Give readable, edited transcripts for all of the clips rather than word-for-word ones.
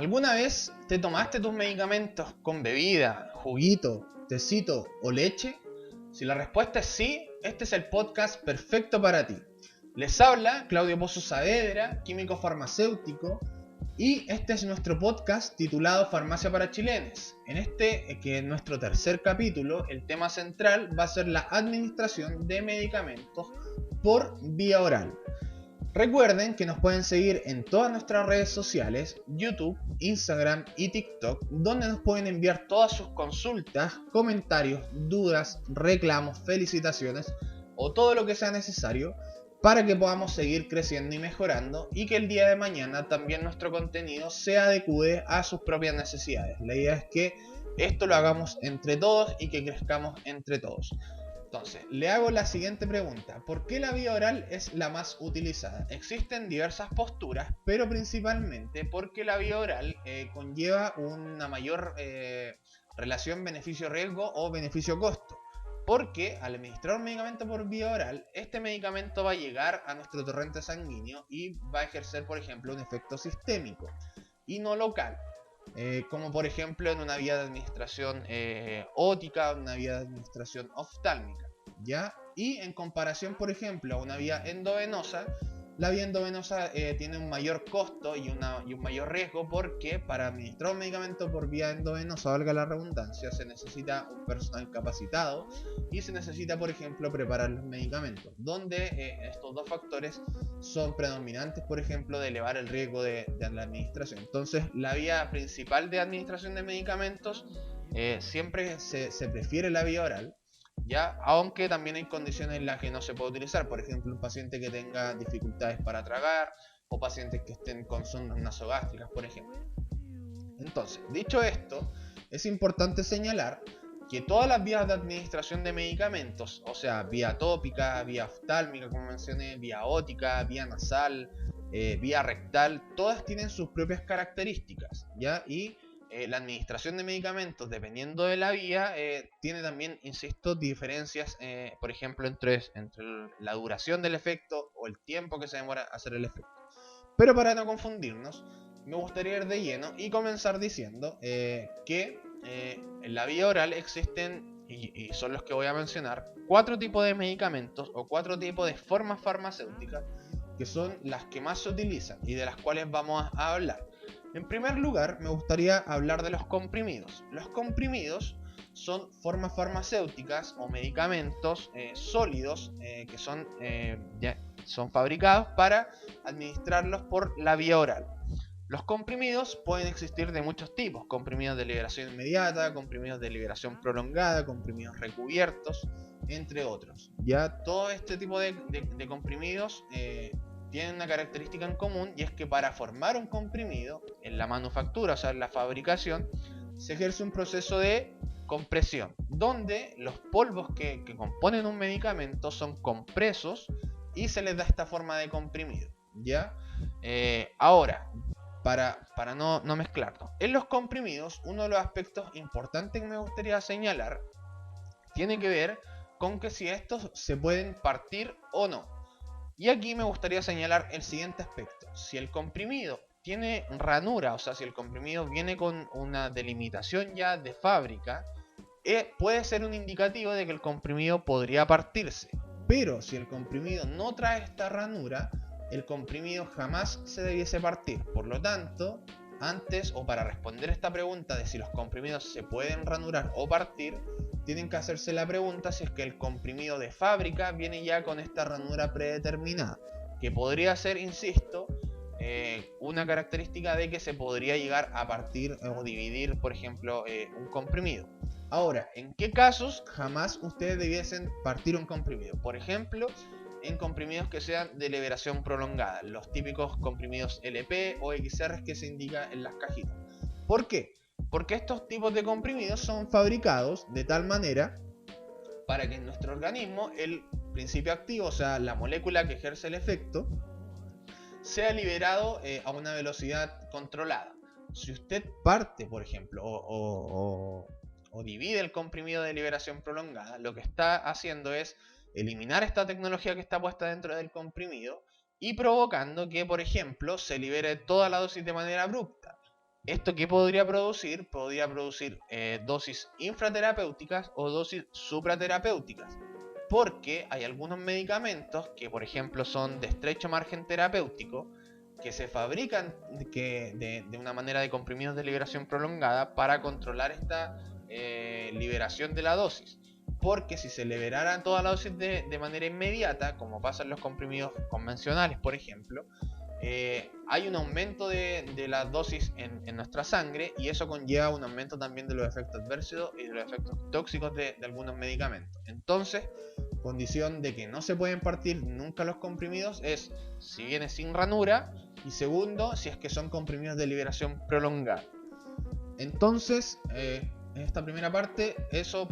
¿Alguna vez te tomaste tus medicamentos con bebida, juguito, tecito o leche? Si la respuesta es sí, este es el podcast perfecto para ti. Les habla Claudio Pozo Saavedra, químico farmacéutico, y este es nuestro podcast titulado Farmacia para Chilenes. En este, que es nuestro tercer capítulo, el tema central va a ser la administración de medicamentos por vía oral. Recuerden que nos pueden seguir en todas nuestras redes sociales, YouTube, Instagram y TikTok, donde nos pueden enviar todas sus consultas, comentarios, dudas, reclamos, felicitaciones o todo lo que sea necesario para que podamos seguir creciendo y mejorando y que el día de mañana también nuestro contenido se adecue a sus propias necesidades. La idea es que esto lo hagamos entre todos y que crezcamos entre todos. Entonces, le hago la siguiente pregunta. ¿Por qué la vía oral es la más utilizada? Existen diversas posturas, pero principalmente porque la vía oral conlleva una mayor relación beneficio-riesgo o beneficio-costo. Porque al administrar un medicamento por vía oral, este medicamento va a llegar a nuestro torrente sanguíneo y va a ejercer, por ejemplo, un efecto sistémico y no local. Como por ejemplo en una vía de administración ótica, una vía de administración oftálmica, ¿ya? Y en comparación, por ejemplo, a una vía endovenosa, la vía endovenosa tiene un mayor costo y un mayor riesgo porque para administrar un medicamento por vía endovenosa, valga la redundancia, se necesita un personal capacitado y se necesita, por ejemplo, preparar los medicamentos, donde estos dos factores son predominantes, por ejemplo, de elevar el riesgo de la administración. Entonces, la vía principal de administración de medicamentos siempre se prefiere la vía oral, ¿ya? Aunque también hay condiciones en las que no se puede utilizar, por ejemplo, un paciente que tenga dificultades para tragar o pacientes que estén con sondas nasogástricas, por ejemplo. Entonces, dicho esto, es importante señalar que todas las vías de administración de medicamentos, o sea, vía tópica, vía oftálmica, como mencioné, vía ótica, vía nasal, vía rectal, todas tienen sus propias características, ¿ya? Y la administración de medicamentos, dependiendo de la vía, tiene también, insisto, diferencias, por ejemplo, entre la duración del efecto o el tiempo que se demora hacer el efecto. Pero para no confundirnos, me gustaría ir de lleno y comenzar diciendo que en la vía oral existen, y son los que voy a mencionar, 4 tipos de medicamentos o 4 tipos de formas farmacéuticas que son las que más se utilizan y de las cuales vamos a hablar. En primer lugar, me gustaría hablar de los comprimidos. Los comprimidos son formas farmacéuticas o medicamentos sólidos que son fabricados para administrarlos por la vía oral. Los comprimidos pueden existir de muchos tipos: comprimidos de liberación inmediata, comprimidos de liberación prolongada, comprimidos recubiertos, entre otros. Ya todo este tipo de comprimidos tienen una característica en común, y es que para formar un comprimido en la manufactura, o sea en la fabricación, se ejerce un proceso de compresión, donde los polvos que componen un medicamento son compresos y se les da esta forma de comprimido, ¿ya? Ahora, para no mezclarlo, en los comprimidos, uno de los aspectos importantes que me gustaría señalar tiene que ver con que si estos se pueden partir o no. Y aquí me gustaría señalar el siguiente aspecto: si el comprimido tiene ranura, o sea, si el comprimido viene con una delimitación ya de fábrica, puede ser un indicativo de que el comprimido podría partirse. Pero si el comprimido no trae esta ranura, el comprimido jamás se debiese partir. Por lo tanto, antes, o para responder esta pregunta de si los comprimidos se pueden ranurar o partir, tienen que hacerse la pregunta si es que el comprimido de fábrica viene ya con esta ranura predeterminada, que podría ser, insisto, una característica de que se podría llegar a partir o dividir, por ejemplo, un comprimido. Ahora, ¿en qué casos jamás ustedes debiesen partir un comprimido? Por ejemplo, en comprimidos que sean de liberación prolongada, los típicos comprimidos LP o XR que se indica en las cajitas. ¿Por qué? Porque estos tipos de comprimidos son fabricados de tal manera para que en nuestro organismo el principio activo, o sea, la molécula que ejerce el efecto, sea liberado a una velocidad controlada. Si usted parte, por ejemplo, o divide el comprimido de liberación prolongada, lo que está haciendo es eliminar esta tecnología que está puesta dentro del comprimido y provocando que, por ejemplo, se libere toda la dosis de manera abrupta. ¿Esto qué podría producir? Podría producir dosis infraterapéuticas o dosis supraterapéuticas. Porque hay algunos medicamentos que, por ejemplo, son de estrecho margen terapéutico, que se fabrican de una manera de comprimidos de liberación prolongada para controlar esta liberación de la dosis. Porque si se liberara toda la dosis de manera inmediata, como pasa en los comprimidos convencionales, por ejemplo, hay un aumento de la dosis en nuestra sangre, y eso conlleva un aumento también de los efectos adversos y de los efectos tóxicos de algunos medicamentos. Entonces, condición de que no se pueden partir nunca los comprimidos es si viene sin ranura, y segundo, si es que son comprimidos de liberación prolongada. Entonces, en esta primera parte, eso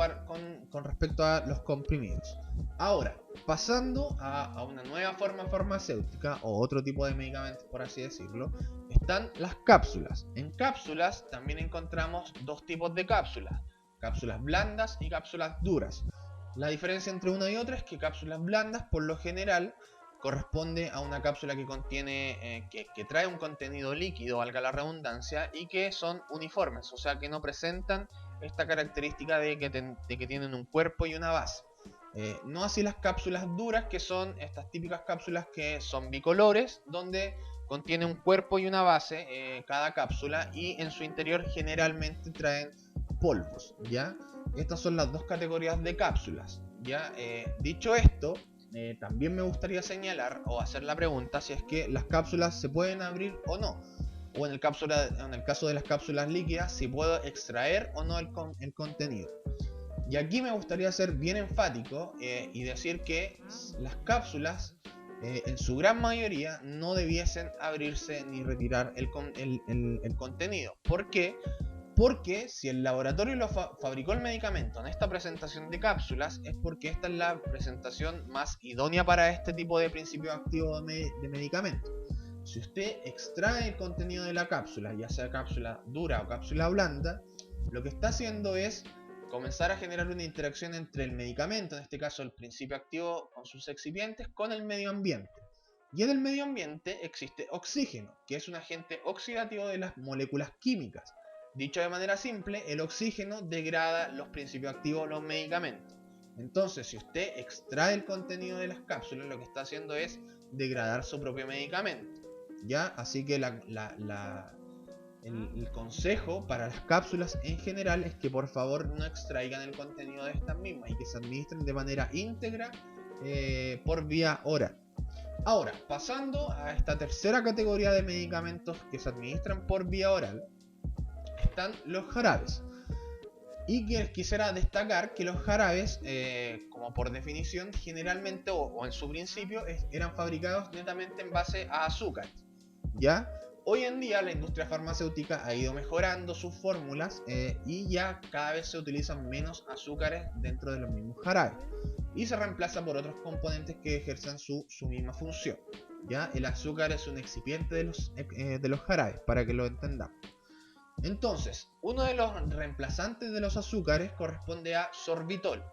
con respecto a los comprimidos. Ahora, pasando a una nueva forma farmacéutica o otro tipo de medicamentos, por así decirlo, están las cápsulas. En cápsulas también encontramos dos tipos de cápsulas: cápsulas blandas y cápsulas duras. La diferencia entre una y otra es que cápsulas blandas, por lo general, corresponde a una cápsula que contiene, que trae un contenido líquido, valga la redundancia, y que son uniformes, o sea que no presentan esta característica de que tienen un cuerpo y una base. No así las cápsulas duras, que son estas típicas cápsulas que son bicolores, donde contiene un cuerpo y una base cada cápsula, y en su interior generalmente traen polvos, ¿ya? Estas son las dos categorías de cápsulas, ¿ya? Dicho esto, también me gustaría señalar o hacer la pregunta si es que las cápsulas se pueden abrir o no, o en el caso de las cápsulas líquidas, si puedo extraer o no el contenido. Y aquí me gustaría ser bien enfático y decir que las cápsulas, en su gran mayoría, no debiesen abrirse ni retirar el contenido. ¿Por qué? Porque si el laboratorio lo fabricó el medicamento en esta presentación de cápsulas, es porque esta es la presentación más idónea para este tipo de principio activo de medicamento. Si usted extrae el contenido de la cápsula, ya sea cápsula dura o cápsula blanda, lo que está haciendo es comenzar a generar una interacción entre el medicamento, en este caso el principio activo con sus excipientes, con el medio ambiente. Y en el medio ambiente existe oxígeno, que es un agente oxidativo de las moléculas químicas. Dicho de manera simple, el oxígeno degrada los principios activos de los medicamentos. Entonces, si usted extrae el contenido de las cápsulas, lo que está haciendo es degradar su propio medicamento, ¿ya? Así que el consejo para las cápsulas en general es que por favor no extraigan el contenido de estas mismas y que se administren de manera íntegra por vía oral. Ahora, pasando a esta tercera categoría de medicamentos que se administran por vía oral, están los jarabes. Y quisiera destacar que los jarabes, como por definición, generalmente o en su principio eran fabricados netamente en base a azúcares, ¿ya? Hoy en día la industria farmacéutica ha ido mejorando sus fórmulas y ya cada vez se utilizan menos azúcares dentro de los mismos jarabes y se reemplaza por otros componentes que ejercen su misma función, ¿ya? El azúcar es un excipiente de los jarabes, para que lo entendamos. Entonces, uno de los reemplazantes de los azúcares corresponde a sorbitol.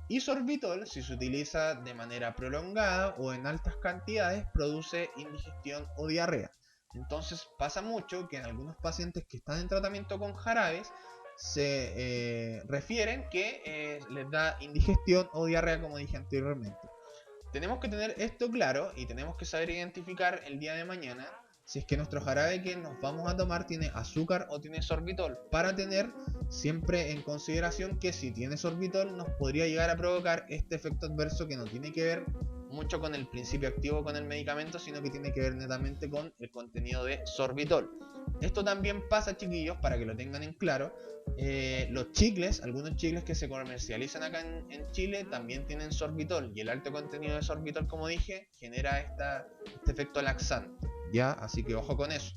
Y sorbitol, si se utiliza de manera prolongada o en altas cantidades, produce indigestión o diarrea. Entonces pasa mucho que en algunos pacientes que están en tratamiento con jarabes se refieren que les da indigestión o diarrea, como dije anteriormente. Tenemos que tener esto claro y tenemos que saber identificar el día de mañana si es que nuestro jarabe que nos vamos a tomar tiene azúcar o tiene sorbitol, para tener siempre en consideración que si tiene sorbitol nos podría llegar a provocar este efecto adverso que no tiene que ver mucho con el principio activo con el medicamento, sino que tiene que ver netamente con el contenido de sorbitol. Esto también pasa, chiquillos, para que lo tengan en claro. Los chicles, algunos chicles que se comercializan acá en Chile también tienen sorbitol, y el alto contenido de sorbitol, como dije, genera este efecto laxante, ¿ya? Así que ojo con eso.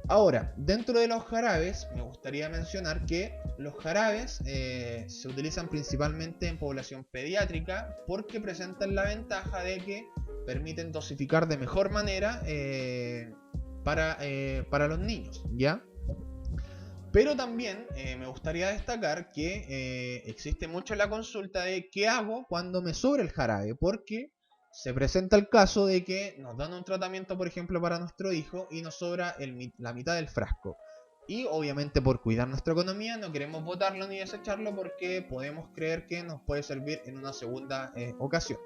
Ahora, dentro de los jarabes, me gustaría mencionar que los jarabes se utilizan principalmente en población pediátrica porque presentan la ventaja de que permiten dosificar de mejor manera para los niños, ¿ya? Pero también me gustaría destacar que existe mucho la consulta de qué hago cuando me sobra el jarabe, porque se presenta el caso de que nos dan un tratamiento, por ejemplo, para nuestro hijo y nos sobra la mitad del frasco. Y obviamente por cuidar nuestra economía no queremos botarlo ni desecharlo porque podemos creer que nos puede servir en una segunda ocasión.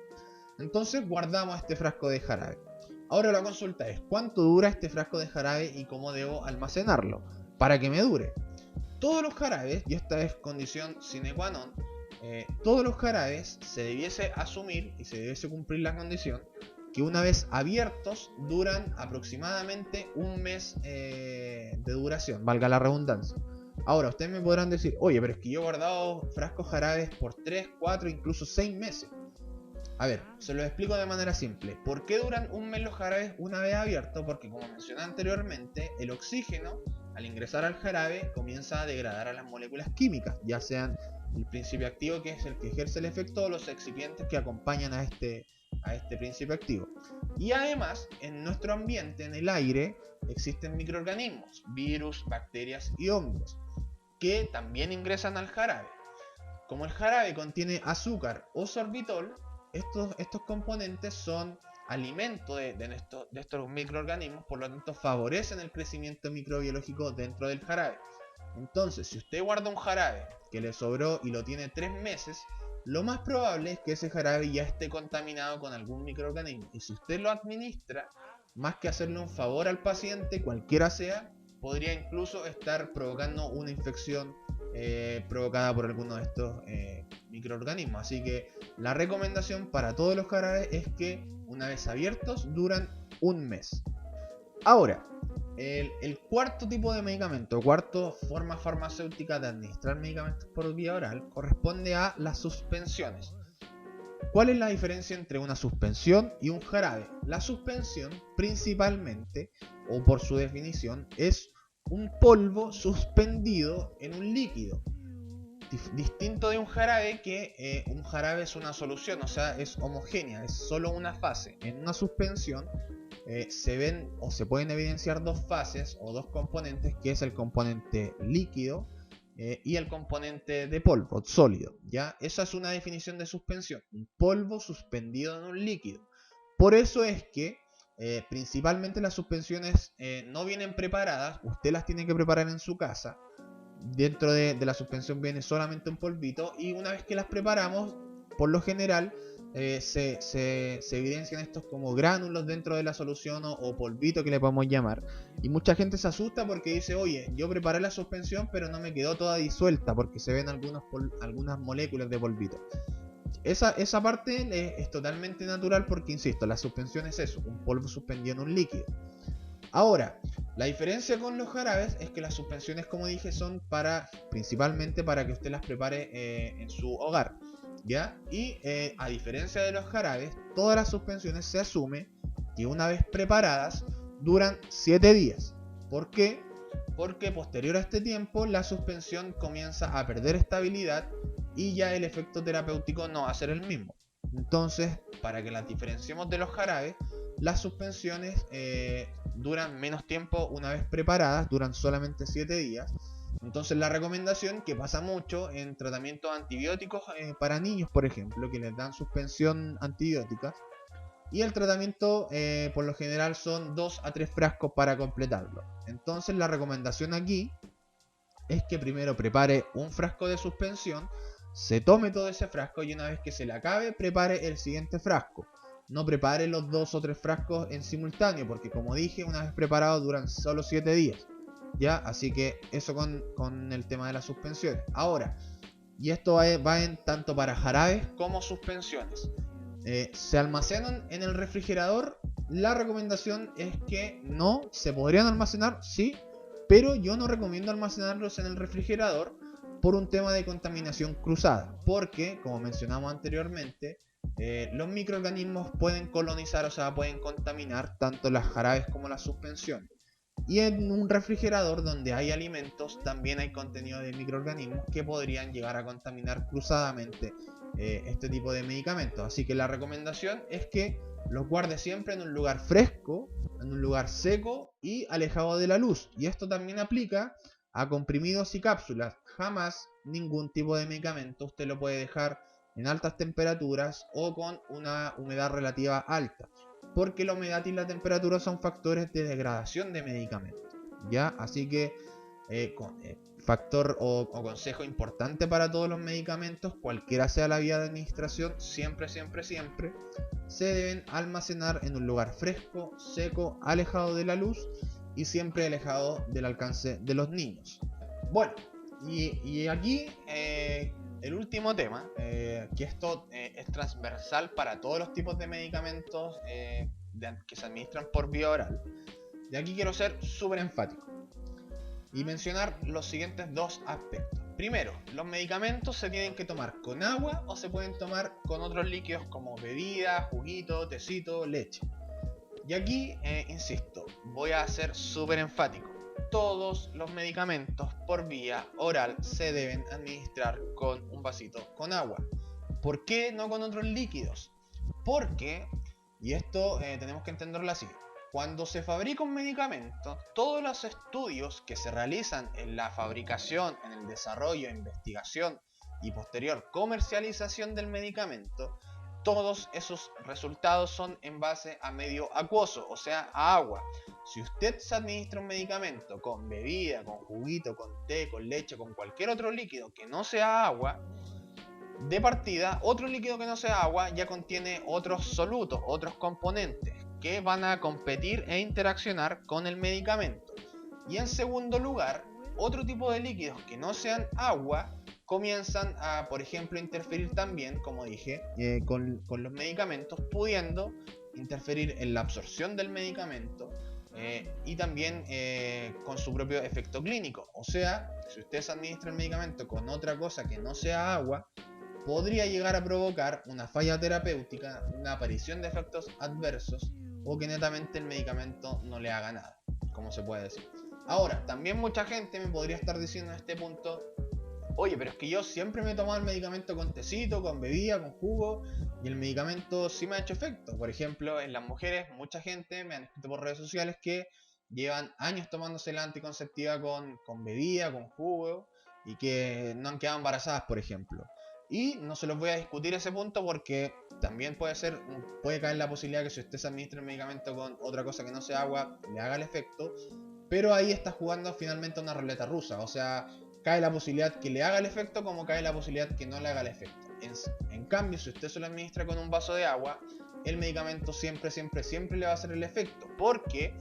Entonces guardamos este frasco de jarabe. Ahora la consulta es, ¿cuánto dura este frasco de jarabe y cómo debo almacenarlo para que me dure? Todos los jarabes, y esta es condición sine qua non, todos los jarabes se debiese asumir y se debiese cumplir la condición que una vez abiertos duran aproximadamente un mes de duración, valga la redundancia. Ahora, ustedes me podrán decir, oye, pero es que yo he guardado frascos jarabes por 3, 4, incluso 6 meses. A ver, se lo explico de manera simple. ¿Por qué duran un mes los jarabes una vez abiertos? Porque como mencioné anteriormente, el oxígeno al ingresar al jarabe comienza a degradar a las moléculas químicas, ya sean el principio activo, que es el que ejerce el efecto, o los excipientes que acompañan a este principio activo. Y además, en nuestro ambiente, en el aire, existen microorganismos, virus, bacterias y hongos, que también ingresan al jarabe. Como el jarabe contiene azúcar o sorbitol, estos componentes son alimento de estos microorganismos, por lo tanto favorecen el crecimiento microbiológico dentro del jarabe. Entonces, si usted guarda un jarabe que le sobró y lo tiene 3 meses, lo más probable es que ese jarabe ya esté contaminado con algún microorganismo. Y si usted lo administra, más que hacerle un favor al paciente, cualquiera sea, podría incluso estar provocando una infección provocada por alguno de estos microorganismos. Así que la recomendación para todos los jarabes es que una vez abiertos duran un mes. Ahora, el cuarto tipo de medicamento, cuarto forma farmacéutica de administrar medicamentos por vía oral, corresponde a las suspensiones. ¿Cuál es la diferencia entre una suspensión y un jarabe? La suspensión, principalmente, o por su definición, es un polvo suspendido en un líquido. Distinto de un jarabe, que un jarabe es una solución, o sea, es homogénea, es solo una fase. En una suspensión se ven o se pueden evidenciar dos fases o dos componentes, que es el componente líquido y el componente de polvo, sólido. ¿Ya? Esa es una definición de suspensión, un polvo suspendido en un líquido. Por eso es que principalmente las suspensiones no vienen preparadas, usted las tiene que preparar en su casa. Dentro de la suspensión viene solamente un polvito, y una vez que las preparamos, por lo general se evidencian estos como gránulos dentro de la solución o polvito, que le podemos llamar. Y mucha gente se asusta porque dice, oye, yo preparé la suspensión pero no me quedó toda disuelta, porque se ven algunas moléculas de polvito. Esa parte es totalmente natural, porque insisto, la suspensión es eso, un polvo suspendido en un líquido. Ahora, la diferencia con los jarabes es que las suspensiones, como dije, son principalmente para que usted las prepare en su hogar, ¿ya? Y a diferencia de los jarabes, todas las suspensiones se asume que una vez preparadas duran 7 días. ¿Por qué? Porque posterior a este tiempo la suspensión comienza a perder estabilidad y ya el efecto terapéutico no va a ser el mismo. Entonces, para que las diferenciemos de los jarabes, las suspensiones duran menos tiempo una vez preparadas, duran solamente 7 días. Entonces la recomendación, que pasa mucho en tratamientos antibióticos para niños, por ejemplo, que les dan suspensión antibiótica, y el tratamiento por lo general son 2 a 3 frascos para completarlo. Entonces la recomendación aquí es que primero prepare un frasco de suspensión, se tome todo ese frasco, y una vez que se le acabe, prepare el siguiente frasco. No prepare los 2 o 3 frascos en simultáneo, porque como dije, una vez preparados duran solo 7 días. ¿Ya? Así que eso con el tema de las suspensiones. Ahora, y esto va en tanto para jarabes como suspensiones. Se almacenan en el refrigerador. La recomendación es que no, se podrían almacenar, sí, pero yo no recomiendo almacenarlos en el refrigerador por un tema de contaminación cruzada, porque, como mencionamos anteriormente, los microorganismos pueden colonizar, o sea, pueden contaminar tanto las jarabes como las suspensiones. Y en un refrigerador donde hay alimentos también hay contenido de microorganismos que podrían llegar a contaminar cruzadamente este tipo de medicamentos. Así que la recomendación es que los guarde siempre en un lugar fresco, en un lugar seco y alejado de la luz. Y esto también aplica a comprimidos y cápsulas. Jamás ningún tipo de medicamento usted lo puede dejar en altas temperaturas o con una humedad relativa alta, porque la humedad y la temperatura son factores de degradación de medicamentos, ¿ya? Así que factor o consejo importante para todos los medicamentos, cualquiera sea la vía de administración, siempre se deben almacenar en un lugar fresco, seco, alejado de la luz y siempre alejado del alcance de los niños. Bueno, y aquí el último tema, que esto es transversal para todos los tipos de medicamentos que se administran por vía oral. De aquí quiero ser súper enfático y mencionar los siguientes dos aspectos. Primero, los medicamentos se tienen que tomar con agua o se pueden tomar con otros líquidos como bebida, juguito, tecito, leche. Y aquí, insisto, voy a ser súper enfático. Todos los medicamentos por vía oral se deben administrar con un vasito con agua. ¿Por qué no con otros líquidos? Porque, y esto tenemos que entenderlo así, cuando se fabrica un medicamento, todos los estudios que se realizan en la fabricación, en el desarrollo, investigación y posterior comercialización del medicamento, todos esos resultados son en base a medio acuoso, o sea, a agua. Si usted se administra un medicamento con bebida, con juguito, con té, con leche, con cualquier otro líquido que no sea agua, de partida, otro líquido que no sea agua ya contiene otros solutos, otros componentes que van a competir e interaccionar con el medicamento. Y en segundo lugar, otro tipo de líquidos que no sean agua comienzan a, por ejemplo, interferir también, como dije, con los medicamentos, pudiendo interferir en la absorción del medicamento y también con su propio efecto clínico. O sea, si usted se administra el medicamento con otra cosa que no sea agua, podría llegar a provocar una falla terapéutica, una aparición de efectos adversos o que netamente el medicamento no le haga nada, como se puede decir. Ahora, también mucha gente me podría estar diciendo en este punto: oye, pero es que yo siempre me he tomado el medicamento con tecito, con bebida, con jugo, y el medicamento sí me ha hecho efecto. Por ejemplo, en las mujeres, mucha gente me han escrito por redes sociales que llevan años tomándose la anticonceptiva con bebida, con jugo, y que no han quedado embarazadas, por ejemplo. Y no se los voy a discutir ese punto porque también puede caer la posibilidad que si usted se administra el medicamento con otra cosa que no sea agua, le haga el efecto, pero ahí está jugando finalmente una ruleta rusa, o sea, cae la posibilidad que le haga el efecto como cae la posibilidad que no le haga el efecto. En cambio, si usted se lo administra con un vaso de agua, el medicamento siempre le va a hacer el efecto, porque,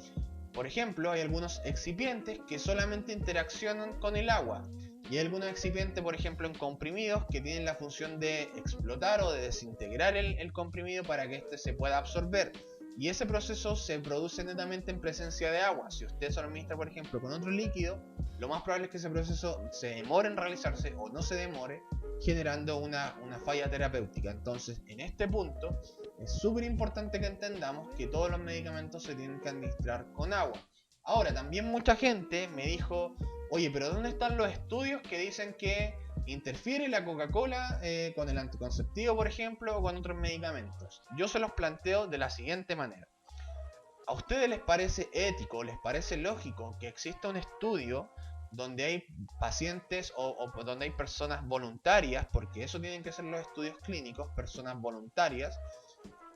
por ejemplo, hay algunos excipientes que solamente interaccionan con el agua. Y hay algunos excipientes, por ejemplo, en comprimidos, que tienen la función de explotar o de desintegrar el comprimido para que éste se pueda absorber. Y ese proceso se produce netamente en presencia de agua. Si usted se lo administra, por ejemplo, con otro líquido, lo más probable es que ese proceso se demore en realizarse o no se demore, generando una falla terapéutica. Entonces, en este punto, es súper importante que entendamos que todos los medicamentos se tienen que administrar con agua. Ahora, también mucha gente me dijo: oye, pero ¿dónde están los estudios que dicen que interfiere la Coca-Cola con el anticonceptivo, por ejemplo, o con otros medicamentos? Yo se los planteo de la siguiente manera. ¿A ustedes les parece ético, les parece lógico que exista un estudio donde hay pacientes o donde hay personas voluntarias, porque eso tienen que ser los estudios clínicos, personas voluntarias,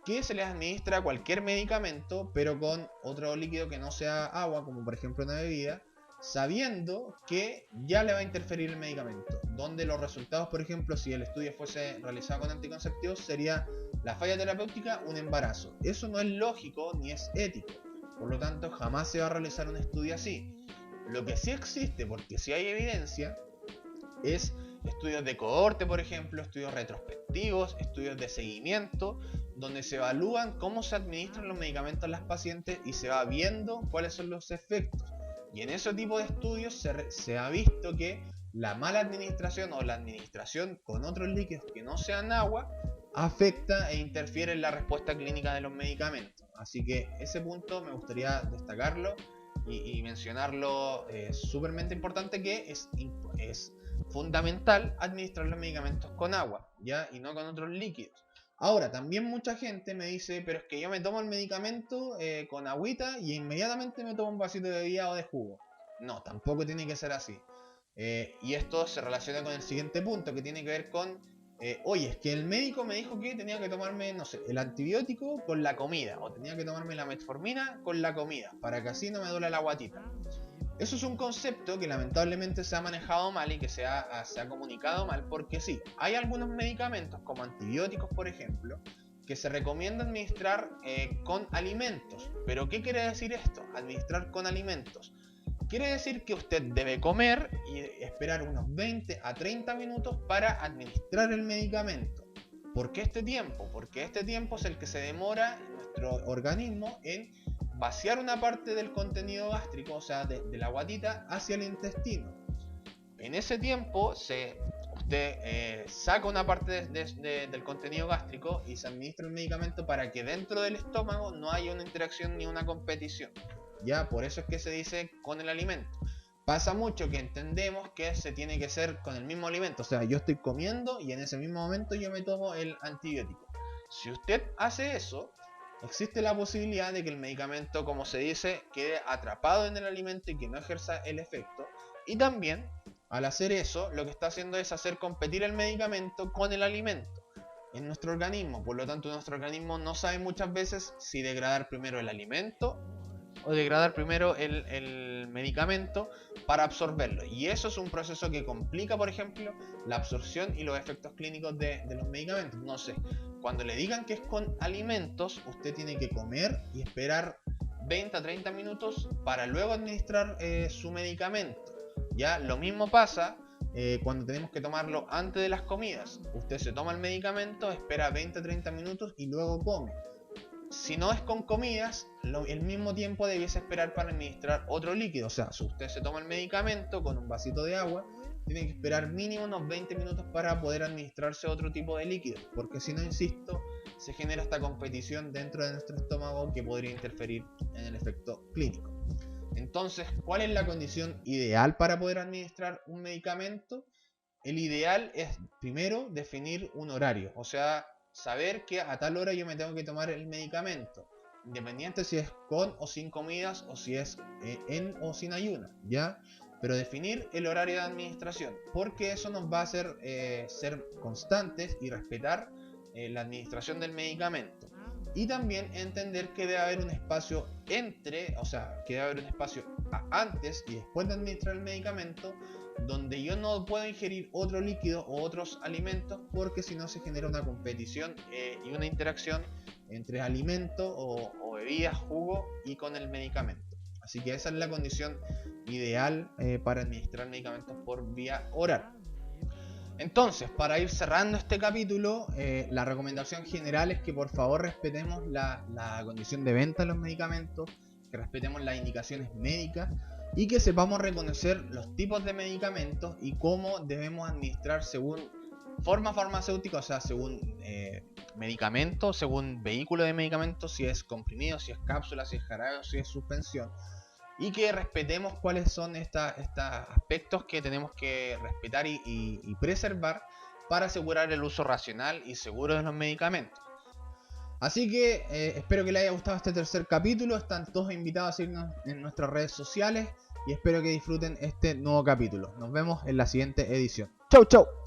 que se les administra cualquier medicamento, pero con otro líquido que no sea agua, como por ejemplo una bebida, sabiendo que ya le va a interferir el medicamento? Donde los resultados, por ejemplo, si el estudio fuese realizado con anticonceptivos, sería la falla terapéutica, un embarazo. Eso no es lógico ni es ético. Por lo tanto, jamás se va a realizar un estudio así. Lo que sí existe, porque sí hay evidencia, es estudios de cohorte, por ejemplo, estudios retrospectivos, estudios de seguimiento, donde se evalúan cómo se administran los medicamentos a las pacientes y se va viendo cuáles son los efectos. Y en ese tipo de estudios se ha visto que la mala administración o la administración con otros líquidos que no sean agua afecta e interfiere en la respuesta clínica de los medicamentos. Así que ese punto me gustaría destacarlo y mencionarlo. Es súpermente importante que es fundamental administrar los medicamentos con agua, ¿ya? Y no con otros líquidos. Ahora, también mucha gente me dice: pero es que yo me tomo el medicamento con agüita y inmediatamente me tomo un vasito de bebida o de jugo. No, tampoco tiene que ser así. Y esto se relaciona con el siguiente punto, que tiene que ver con oye, es que el médico me dijo que tenía que tomarme, no sé, el antibiótico con la comida, o tenía que tomarme la metformina con la comida, para que así no me duele la guatita. Eso es un concepto que lamentablemente se ha manejado mal y que se ha comunicado mal, porque sí, hay algunos medicamentos como antibióticos, por ejemplo, que se recomienda administrar con alimentos. ¿Pero qué quiere decir esto? Administrar con alimentos. Quiere decir que usted debe comer y esperar unos 20 a 30 minutos para administrar el medicamento. ¿Por qué este tiempo? Porque este tiempo es el que se demora en nuestro organismo en vaciar una parte del contenido gástrico, o sea, de la guatita hacia el intestino. En ese tiempo usted saca una parte del contenido gástrico y se administra el medicamento para que dentro del estómago no haya una interacción ni una competición. Ya, por eso es que se dice con el alimento. Pasa mucho que entendemos que se tiene que hacer con el mismo alimento, o sea, yo estoy comiendo y en ese mismo momento yo me tomo el antibiótico. Si usted hace eso, existe la posibilidad de que el medicamento, como se dice, quede atrapado en el alimento y que no ejerza el efecto. Y también, al hacer eso, lo que está haciendo es hacer competir el medicamento con el alimento en nuestro organismo. Por lo tanto, nuestro organismo no sabe muchas veces si degradar primero el alimento o degradar primero el medicamento para absorberlo. Y eso es un proceso que complica, por ejemplo, la absorción y los efectos clínicos de los medicamentos. No sé, cuando le digan que es con alimentos, usted tiene que comer y esperar 20 a 30 minutos para luego administrar su medicamento. Ya, lo mismo pasa cuando tenemos que tomarlo antes de las comidas. Usted se toma el medicamento, espera 20 a 30 minutos y luego come. Si no es con comidas, el mismo tiempo debiese esperar para administrar otro líquido. O sea, si usted se toma el medicamento con un vasito de agua, tiene que esperar mínimo unos 20 minutos para poder administrarse otro tipo de líquido. Porque si no, insisto, se genera esta competición dentro de nuestro estómago que podría interferir en el efecto clínico. Entonces, ¿cuál es la condición ideal para poder administrar un medicamento? El ideal es, primero, definir un horario. O sea, saber que a tal hora yo me tengo que tomar el medicamento, independiente si es con o sin comidas o si es en o sin ayuno, ¿ya? Pero definir el horario de administración, porque eso nos va a hacer ser constantes y respetar la administración del medicamento. Y también entender que debe haber un espacio que debe haber un espacio antes y después de administrar el medicamento, donde yo no puedo ingerir otro líquido o otros alimentos, porque si no se genera una competición y una interacción entre alimento o bebidas, jugo y con el medicamento. Así que esa es la condición ideal para administrar medicamentos por vía oral. Entonces, para ir cerrando este capítulo, la recomendación general es que por favor respetemos la condición de venta de los medicamentos, que respetemos las indicaciones médicas y que sepamos reconocer los tipos de medicamentos y cómo debemos administrar según forma farmacéutica, o sea, según medicamento, según vehículo de medicamento, si es comprimido, si es cápsula, si es jarabe o si es suspensión. Y que respetemos cuáles son estos aspectos que tenemos que respetar y preservar para asegurar el uso racional y seguro de los medicamentos. Así que espero que les haya gustado este tercer capítulo. Están todos invitados a seguirnos en nuestras redes sociales y espero que disfruten este nuevo capítulo. Nos vemos en la siguiente edición. Chau, chau.